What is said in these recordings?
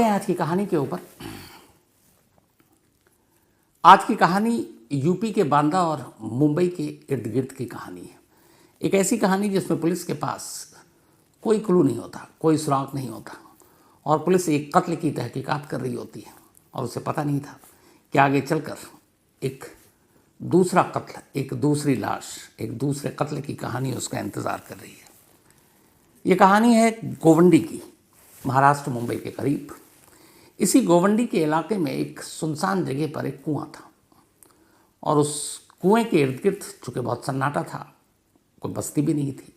हैं आज की कहानी के ऊपर। आज की कहानी यूपी के बांदा और मुंबई के इर्द गिर्द की कहानी है। एक ऐसी कहानी जिसमें पुलिस के पास कोई क्लू नहीं होता, कोई सुराग नहीं होता और पुलिस एक कत्ल की तहकीकात कर रही होती है और उसे पता नहीं था कि आगे चलकर एक दूसरा कत्ल, एक दूसरी लाश, एक दूसरे कत्ल की कहानी उसका इंतज़ार कर रही है। ये कहानी है गोवंडी की, महाराष्ट्र मुंबई के करीब। इसी गोवंडी के इलाके में एक सुनसान जगह पर एक कुआं था और उस कुएं के इर्द गिर्द चूँकि बहुत सन्नाटा था, कोई बस्ती भी नहीं थी,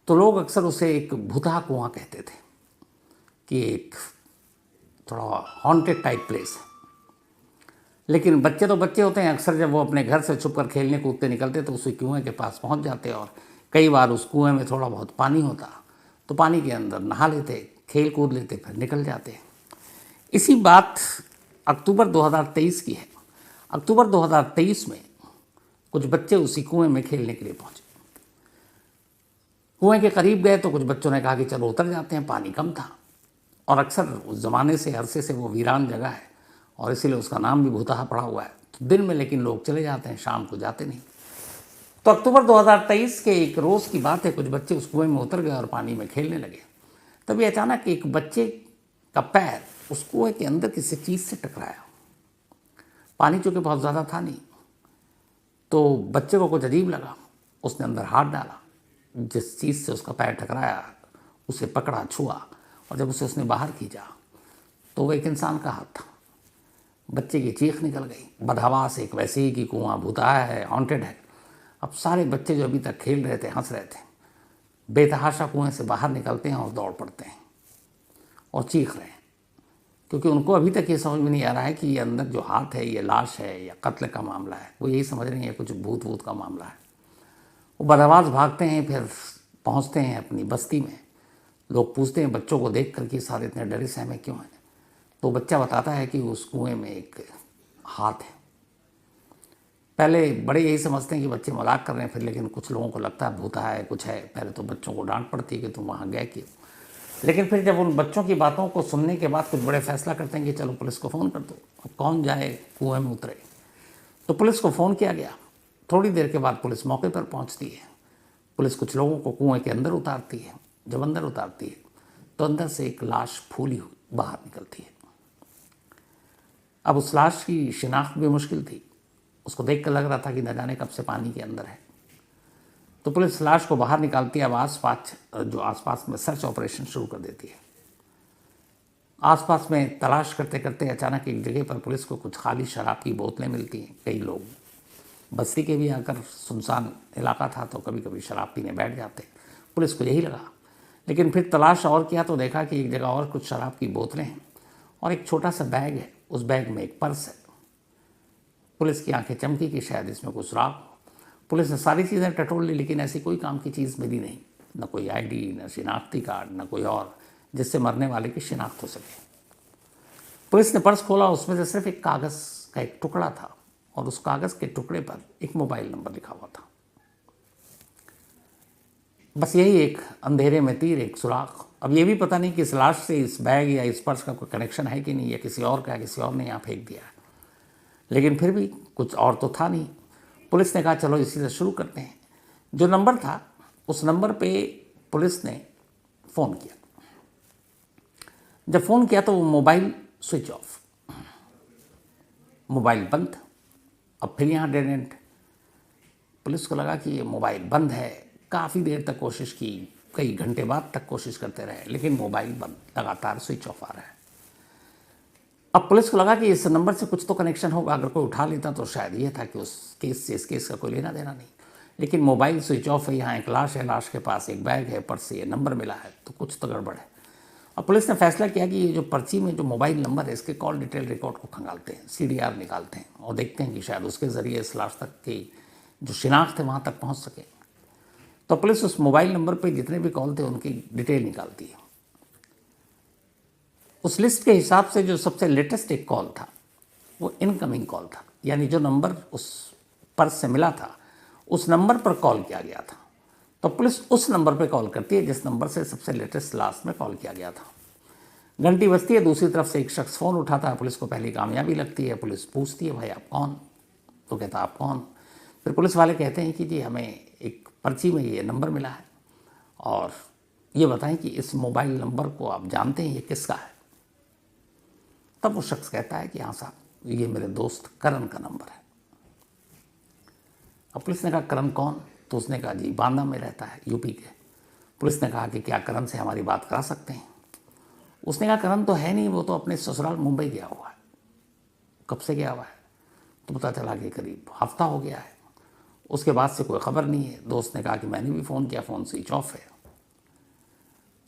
तो लोग अक्सर उसे एक भूतहा कुआं कहते थे कि एक थोड़ा हॉन्टेड टाइप प्लेस है। लेकिन बच्चे तो बच्चे होते हैं, अक्सर जब वो अपने घर से छुप कर खेलने कूदते निकलते तो उसी कुएं के पास पहुंच जाते और कई बार उस कुएं में थोड़ा बहुत पानी होता तो पानी के अंदर नहा लेते, खेल कूद लेते, फिर निकल जाते। इसी बात अक्टूबर 2023 की है। अक्टूबर 2023 में कुछ बच्चे उसी कुएं में खेलने के लिए पहुंचे। कुएं के करीब गए तो कुछ बच्चों ने कहा कि चलो उतर जाते हैं, पानी कम था और अक्सर उस ज़माने से अरसे से वो वीरान जगह है और इसीलिए उसका नाम भी भूतहा पड़ा हुआ है। तो दिन में लेकिन लोग चले जाते हैं, शाम को जाते नहीं। तो अक्टूबर 2023 के एक रोज़ की बात है, कुछ बच्चे उस कुएं में उतर गए और पानी में खेलने लगे। तभी अचानक एक बच्चे का पैर उस कुएं के अंदर किसी चीज़ से टकराया। पानी चूँकि बहुत ज़्यादा था नहीं, तो बच्चे को कुछ अजीब लगा। उसने अंदर हाथ डाला, जिस चीज़ से उसका पैर टकराया उसे पकड़ा, छुआ और जब उसे उसने बाहर खींचा तो वो एक इंसान का हाथ था। बच्चे की चीख निकल गई, बदहवास एक वैसे ही कि कुआं भूतहा है, हॉन्टेड है। अब सारे बच्चे जो अभी तक खेल रहे थे, हंस रहे थे, बेतहाशा कुएं से बाहर निकलते हैं और दौड़ पड़ते हैं और चीख रहे हैं, क्योंकि उनको अभी तक ये समझ में नहीं आ रहा है कि ये अंदर जो हाथ है ये लाश है या कत्ल का मामला है। वो यही समझ रहे हैं कुछ भूत वूत का मामला है। वो बदहवास भागते हैं, फिर पहुंचते हैं अपनी बस्ती में। लोग पूछते हैं बच्चों को देख कर कि सारे इतने डरे सहमे क्यों हैं। तो बच्चा बताता है कि उस कुएं में एक हाथ है। पहले बड़े यही समझते हैं कि बच्चे मजाक कर रहे हैं, फिर लेकिन कुछ लोगों को लगता है भूतहा है, कुछ है। पहले तो बच्चों को डांट पड़ती है कि तुम वहाँ गए क्यों, लेकिन फिर जब उन बच्चों की बातों को सुनने के बाद कुछ बड़े फैसला करते हैं कि चलो पुलिस को फ़ोन कर दो। अब कौन जाए कुएं में उतरे, तो पुलिस को फ़ोन किया गया। थोड़ी देर के बाद पुलिस मौके पर पहुंचती है। पुलिस कुछ लोगों को कुएं के अंदर उतारती है। जब अंदर उतारती है तो अंदर से एक लाश फूली हुई बाहर निकलती है। अब उस लाश की शिनाख्त भी मुश्किल थी। उसको देख कर लग रहा था कि न जाने कब से पानी के अंदर है। तो पुलिस लाश को बाहर निकालती है। अब आसपास में सर्च ऑपरेशन शुरू कर देती है। आसपास में तलाश करते करते अचानक एक जगह पर पुलिस को कुछ खाली शराब की बोतलें मिलती हैं। कई लोग बस्ती के भी आकर, सुनसान इलाका था तो कभी कभी शराब पीने बैठ जाते। पुलिस को यही लगा, लेकिन फिर तलाश और किया तो देखा कि एक जगह और कुछ शराब की बोतलें हैं और एक छोटा सा बैग है। उस बैग में एक पर्स है। पुलिस की आंखें चमकी कि शायद इसमें कुछ सुराग हो। पुलिस ने सारी चीज़ें टटोल ली, लेकिन ऐसी कोई काम की चीज़ मिली नहीं। न कोई आईडी, न शिनाख्ती कार्ड, न कोई और जिससे मरने वाले की शिनाख्त हो सके। पुलिस ने पर्स खोला, उसमें से सिर्फ एक कागज़ का एक टुकड़ा था और उस कागज़ के टुकड़े पर एक मोबाइल नंबर लिखा हुआ था। बस यही एक अंधेरे में तीर, एक सुराग। अब ये भी पता नहीं कि इस लाश से इस बैग या इस पर्स का कोई कनेक्शन है कि नहीं, या किसी और का, किसी और ने यहाँ फेंक दिया है। लेकिन फिर भी कुछ और तो था नहीं। पुलिस ने कहा चलो इसी से शुरू करते हैं। जो नंबर था उस नंबर पे पुलिस ने फ़ोन किया। जब फ़ोन किया तो वो मोबाइल स्विच ऑफ, मोबाइल बंद। अब फिर यहाँ डेड एंड। पुलिस को लगा कि ये मोबाइल बंद है। काफ़ी देर तक कोशिश की, कई घंटे बाद तक कोशिश करते रहे, लेकिन मोबाइल बंद, लगातार स्विच ऑफ आ रहा है। अब पुलिस को लगा कि इस नंबर से कुछ तो कनेक्शन होगा। अगर कोई उठा लेता तो शायद ये था कि उस केस से इस केस का कोई लेना देना नहीं। लेकिन मोबाइल स्विच ऑफ है, यहाँ एक लाश है, लाश के पास एक बैग है, पर्स से ये नंबर मिला है, तो कुछ तो गड़बड़ है। अब पुलिस ने फैसला किया कि ये जो पर्ची में जो मोबाइल नंबर है इसके कॉल डिटेल रिकॉर्ड को खंगालते हैं, CDR निकालते हैं और देखते हैं कि शायद उसके ज़रिए इस लाश तक की जो शिनाख्त है वहाँ तक पहुँच सके। तो पुलिस उस मोबाइल नंबर पर जितने भी कॉल थे उनकी डिटेल निकालती है। उस लिस्ट के हिसाब से जो सबसे लेटेस्ट एक कॉल था वो इनकमिंग कॉल था, यानी जो नंबर उस पर्स से मिला था उस नंबर पर कॉल किया गया था। तो पुलिस उस नंबर पर कॉल करती है जिस नंबर से सबसे लेटेस्ट लास्ट में कॉल किया गया था। घंटी बजती है, दूसरी तरफ से एक शख्स फ़ोन उठाता है। पुलिस को पहली कामयाबी लगती है। पुलिस पूछती है, भाई आप कौन? तो कहता आप कौन? फिर पुलिस वाले कहते हैं कि जी हमें एक पर्ची में ये नंबर मिला है और ये बताएं कि इस मोबाइल नंबर को आप जानते हैं ये किसका है? तब वो शख्स कहता है कि हाँ साहब, ये मेरे दोस्त करण का नंबर है। अब पुलिस ने कहा करण कौन? तो उसने कहा जी बांदा में रहता है, यूपी के। पुलिस ने कहा कि क्या करण से हमारी बात करा सकते हैं? उसने कहा करण तो है नहीं, वो तो अपने ससुराल मुंबई गया हुआ है। कब से गया हुआ है? तो पता चला कि करीब हफ्ता हो गया है। उसके बाद से कोई खबर नहीं है। दोस्त ने कहा कि मैंने भी फ़ोन किया, फ़ोन स्विच ऑफ है।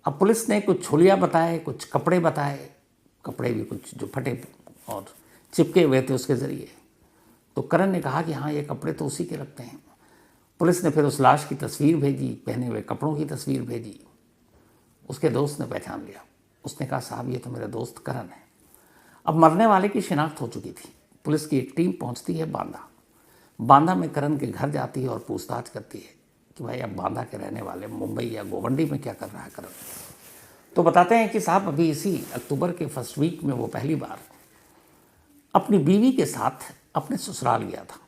अब पुलिस ने कुछ छुलिया बताए, कुछ कपड़े बताए, कपड़े भी कुछ जो फटे और चिपके हुए थे उसके ज़रिए। तो करण ने कहा कि हाँ ये कपड़े तो उसी के लगते हैं। पुलिस ने फिर उस लाश की तस्वीर भेजी, पहने हुए कपड़ों की तस्वीर भेजी। उसके दोस्त ने पहचान लिया। उसने कहा साहब ये तो मेरे दोस्त करण है। अब मरने वाले की शिनाख्त हो चुकी थी। पुलिस की एक टीम पहुंचती है बांदा। बांदा में करण के घर जाती है और पूछताछ करती है कि भाई अब बांदा के रहने वाले मुंबई या गोवंडी में क्या कर रहा है करण? तो बताते हैं कि साहब अभी इसी अक्टूबर के फर्स्ट वीक में वो पहली बार अपनी बीवी के साथ अपने ससुराल गया था,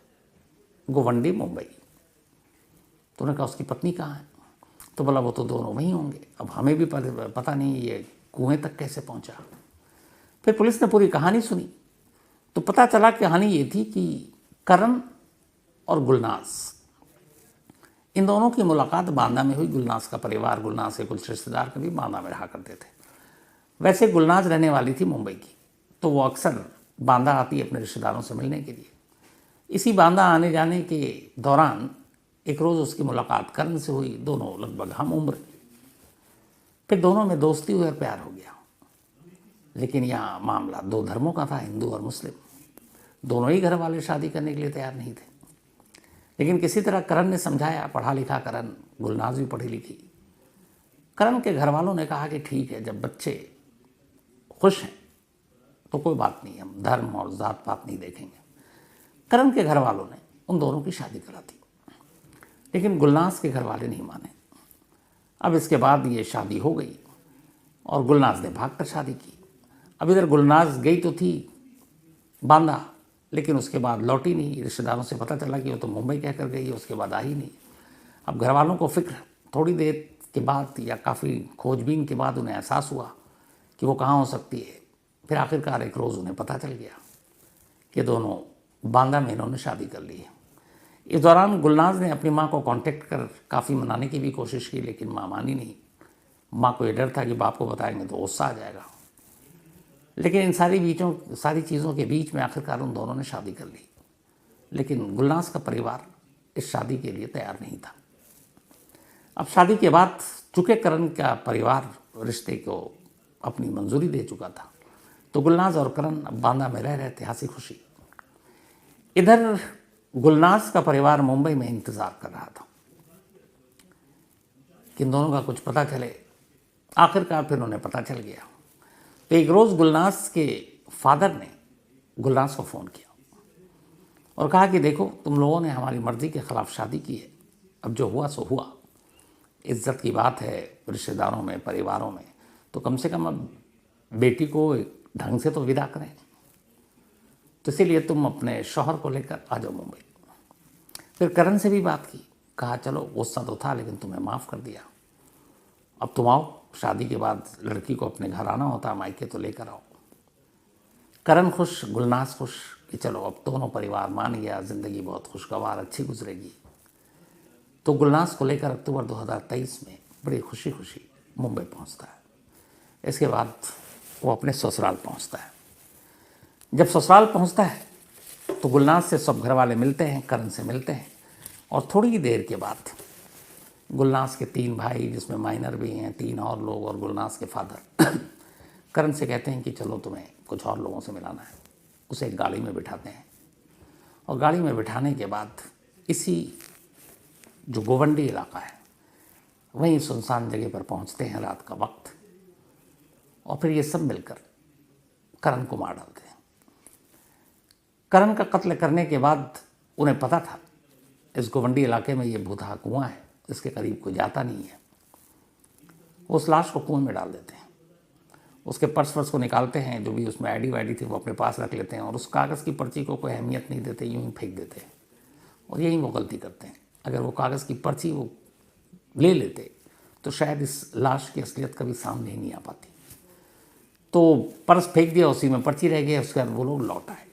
गोवंडी मुंबई। तो उन्होंने कहा उसकी पत्नी कहाँ है? तो बोला वो तो दोनों वहीं होंगे। अब हमें भी पता नहीं ये कुएं तक कैसे पहुंचा। फिर पुलिस ने पूरी कहानी सुनी तो पता चला कहानी ये थी कि करण और गुलनाज, इन दोनों की मुलाकात बांदा में हुई। गुलनाज का परिवार, गुलनाज के कुछ रिश्तेदार कभी बांदा में रहा करते थे। वैसे गुलनाज रहने वाली थी मुंबई की, तो वो अक्सर बांदा आती अपने रिश्तेदारों से मिलने के लिए। इसी बांदा आने जाने के दौरान एक रोज़ उसकी मुलाकात करण से हुई। दोनों लगभग हम उम्र। फिर दोनों में दोस्ती हुई और प्यार हो गया। लेकिन यहाँ मामला दो धर्मों का था, हिंदू और मुस्लिम। दोनों ही घर वाले शादी करने के लिए तैयार नहीं थे। लेकिन किसी तरह करण ने समझाया, पढ़ा लिखा करण, गुलनाज भी पढ़ी लिखी। करण के घर वालों ने कहा कि ठीक है, जब बच्चे खुश हैं तो कोई बात नहीं, हम धर्म और जात पात नहीं देखेंगे। करण के घर वालों ने उन दोनों की शादी करा दी, लेकिन गुलनाज के घर वाले नहीं माने। अब इसके बाद ये शादी हो गई और गुलनाज ने भागकर शादी की। अब इधर गुलनाज गई तो थी बांदा, लेकिन उसके बाद लौटी नहीं। रिश्तेदारों से पता चला कि वो तो मुंबई कहकर गई है, उसके बाद आई नहीं। अब घर वालों को फिक्र। थोड़ी देर के बाद या काफ़ी खोजबीन के बाद उन्हें एहसास हुआ कि वो कहाँ हो सकती है। फिर आखिरकार एक रोज़ उन्हें पता चल गया कि दोनों बांदा में इन्होंने शादी कर ली है। इस दौरान गुलनाज ने अपनी माँ को कांटेक्ट कर काफ़ी मनाने की भी कोशिश की, लेकिन माँ मानी नहीं। माँ को ये डर था कि बाप को बताएंगे तो गुस्सा आ जाएगा। लेकिन इन सारी चीज़ों के बीच में आखिरकार उन दोनों ने शादी कर ली। लेकिन गुलनाज का परिवार इस शादी के लिए तैयार नहीं था। अब शादी के बाद चूँकि करण का परिवार रिश्ते को अपनी मंजूरी दे चुका था, तो गुलनाज और करण अब बांदा में रह रहे थे हंसी खुशी। इधर गुलनाज का परिवार मुंबई में इंतज़ार कर रहा था कि इन दोनों का कुछ पता चले। आखिरकार फिर उन्हें पता चल गया। तो एक रोज़ गुलनाज के फादर ने गुलनाज को फ़ोन किया और कहा कि देखो, तुम लोगों ने हमारी मर्ज़ी के ख़िलाफ़ शादी की है। अब जो हुआ सो हुआ। इज्जत की बात है रिश्तेदारों में, परिवारों में, तो कम से कम अब बेटी को ढंग से तो विदा करें। तो इसीलिए तुम अपने शौहर को लेकर आ जाओ मुंबई। फिर करण से भी बात की। कहा चलो, गुस्सा तो था लेकिन तुम्हें माफ़ कर दिया, अब तुम आओ। शादी के बाद लड़की को अपने घर आना होता है, मायके तो लेकर आओ। करण खुश, गुलनाज खुश कि चलो अब दोनों परिवार मान गया, ज़िंदगी बहुत खुशगवार अच्छी गुजरेगी। तो गुलनाज को लेकर अक्टूबर 2023 में बड़ी खुशी खुशी मुंबई पहुंचता है। इसके बाद वो अपने ससुराल पहुंचता है। जब ससुराल पहुंचता है तो गुलनाज से सब घर वाले मिलते हैं, करण से मिलते हैं। और थोड़ी देर के बाद गुलनाज के 3 भाई, जिसमें माइनर भी हैं, 3 और लोग, और गुलनाज के फादर करण से कहते हैं कि चलो तुम्हें कुछ और लोगों से मिलाना है। उसे एक गाड़ी में बिठाते हैं और गाड़ी में बिठाने के बाद इसी जो गोवंडी इलाका है वहीं सुनसान जगह पर पहुंचते हैं रात का वक्त। और फिर ये सब मिलकर करण को मार डालते हैं। करण का कत्ल करने के बाद उन्हें पता था इस गोवंडी इलाके में ये भूतहा कुआं है, इसके करीब कोई जाता नहीं है। उस लाश को कुएं में डाल देते हैं उसके पर्स वर्स को निकालते हैं, जो भी उसमें आईडी वाईडी थी वो अपने पास रख लेते हैं और उस कागज़ की पर्ची को कोई अहमियत नहीं देते, यूँ ही फेंक देते हैं। और यही वो गलती करते हैं। अगर वो कागज़ की पर्ची वो ले लेते तो शायद इस लाश की असलियत कभी सामने ही नहीं आ पाती। तो पर्स फेंक दिया, उसी में पर्ची रह गई, उसके बाद वो लोग लौट आए।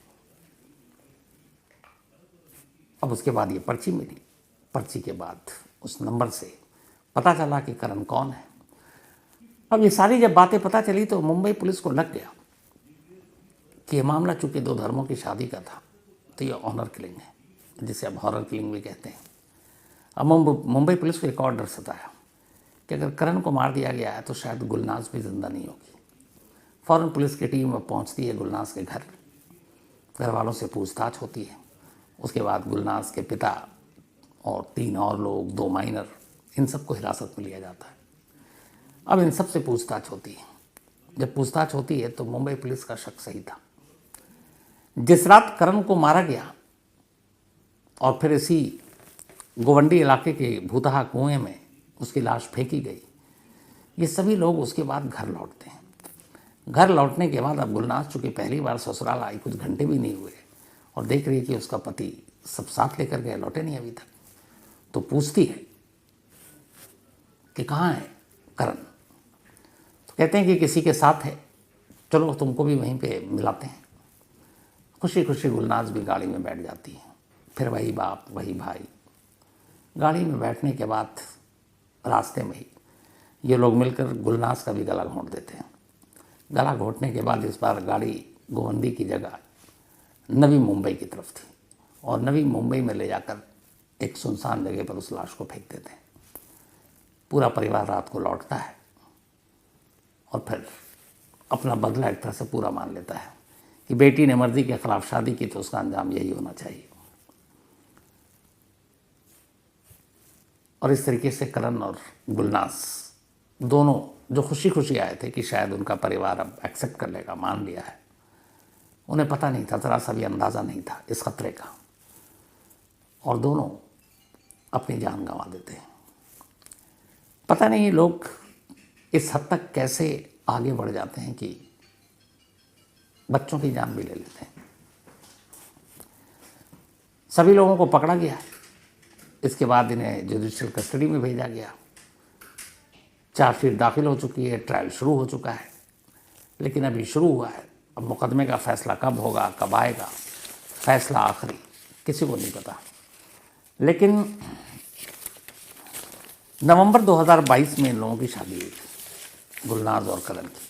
अब उसके बाद ये पर्ची मिली, पर्ची के बाद उस नंबर से पता चला कि करण कौन है। अब ये सारी जब बातें पता चली तो मुंबई पुलिस को लग गया कि ये मामला चूंकि दो धर्मों की शादी का था तो ये ऑनर किलिंग है, जिसे अब हॉरर किलिंग भी कहते हैं। अब मुंबई पुलिस को एक और डर सताया कि अगर करण को मार दिया गया है तो शायद गुलनाज भी जिंदा नहीं होगी। फ़ौरन पुलिस की टीम पहुंचती है गुलनाज के घर वालों से पूछताछ होती है। उसके बाद गुलनाज के पिता और 3 और लोग, 2 माइनर, इन सबको हिरासत में लिया जाता है। अब इन सब से पूछताछ होती है। जब पूछताछ होती है तो मुंबई पुलिस का शक सही था। जिस रात करण को मारा गया और फिर इसी गोवंडी इलाके के भूतहा कुएं में उसकी लाश फेंकी गई, ये सभी लोग उसके बाद घर लौटते हैं। घर लौटने के बाद अब गुलनाज चूँकि पहली बार ससुराल आई, कुछ घंटे भी नहीं हुए, और देख रही है कि उसका पति सब साथ लेकर गए, लौटे नहीं अभी तक। तो पूछती है कि कहाँ है करण। तो कहते हैं कि किसी के साथ है, चलो तुमको भी वहीं पे मिलाते हैं। खुशी खुशी गुलनाज भी गाड़ी में बैठ जाती है। फिर वही बाप वही भाई। गाड़ी में बैठने के बाद रास्ते में ही ये लोग मिलकर गुलनाज का भी गला घोंट देते हैं। गला घोंटने के बाद इस बार गाड़ी गोवंदी की जगह नवी मुंबई की तरफ थी और नवी मुंबई में ले जाकर एक सुनसान जगह पर उस लाश को फेंक देते हैं। पूरा परिवार रात को लौटता है और फिर अपना बदला एक तरह से पूरा मान लेता है कि बेटी ने मर्जी के खिलाफ शादी की तो उसका अंजाम यही होना चाहिए। और इस तरीके से करण और गुलनाज दोनों जो खुशी खुशी आए थे कि शायद उनका परिवार अब एक्सेप्ट कर लेगा, मान लिया है, उन्हें पता नहीं था, ज़रा सा भी अंदाज़ा नहीं था इस खतरे का, और दोनों अपनी जान गंवा देते हैं। पता नहीं लोग इस हद तक कैसे आगे बढ़ जाते हैं कि बच्चों की जान भी ले लेते हैं। सभी लोगों को पकड़ा गया। इसके बाद इन्हें जुडिशियल कस्टडी में भेजा गया। चार्जशीट दाखिल हो चुकी है, ट्रायल शुरू हो चुका है, लेकिन अभी शुरू हुआ है। अब मुकदमे का फैसला कब होगा, कब आएगा, फैसला आखिरी किसी को नहीं पता। लेकिन नवंबर 2022 में इन लोगों की शादी हुई थी, गुलनाज और करण की,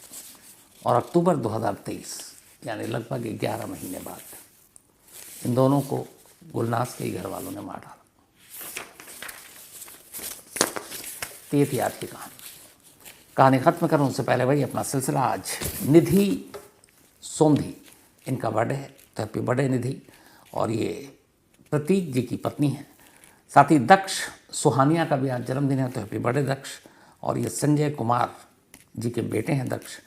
और अक्टूबर 2023 यानी लगभग 11 महीने बाद इन दोनों को गुलनाज के ही घर वालों ने मार डाला। तो ये थी आज की कहानी ख़त्म करूँ उससे पहले वही अपना सिलसिला। आज निधि सोंधी, इनका बर्थडे है, तो हैप्पी बर्थडे निधि। और ये प्रतीक जी की पत्नी है। साथ ही दक्ष सुहानिया का भी आज जन्मदिन है, तो हैप्पी बर्थडे दक्ष। और ये संजय कुमार जी के बेटे हैं दक्ष।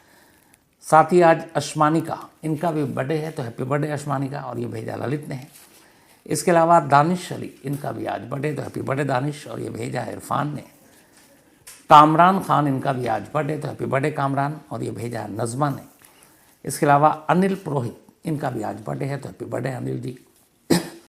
साथ ही आज अश्मानिका, इनका भी बर्थडे है, तो हैप्पी बर्थडे अश्मानिका। और ये भेजा ललित ने है। इसके अलावा दानिश अली, इनका भी आज बर्थडे, तो हैप्पी बर्थडे दानिश। और ये भेजा है इरफान ने। कामरान खान, इनका भी आज बर्थडे, तो हैप्पी बर्थडे कामरान। और ये भेजा है नज़मा ने। इसके अलावा अनिल पुरोहित, इनका भी आज बर्थडे है, तो हैप्पी बर्थडे अनिल जी।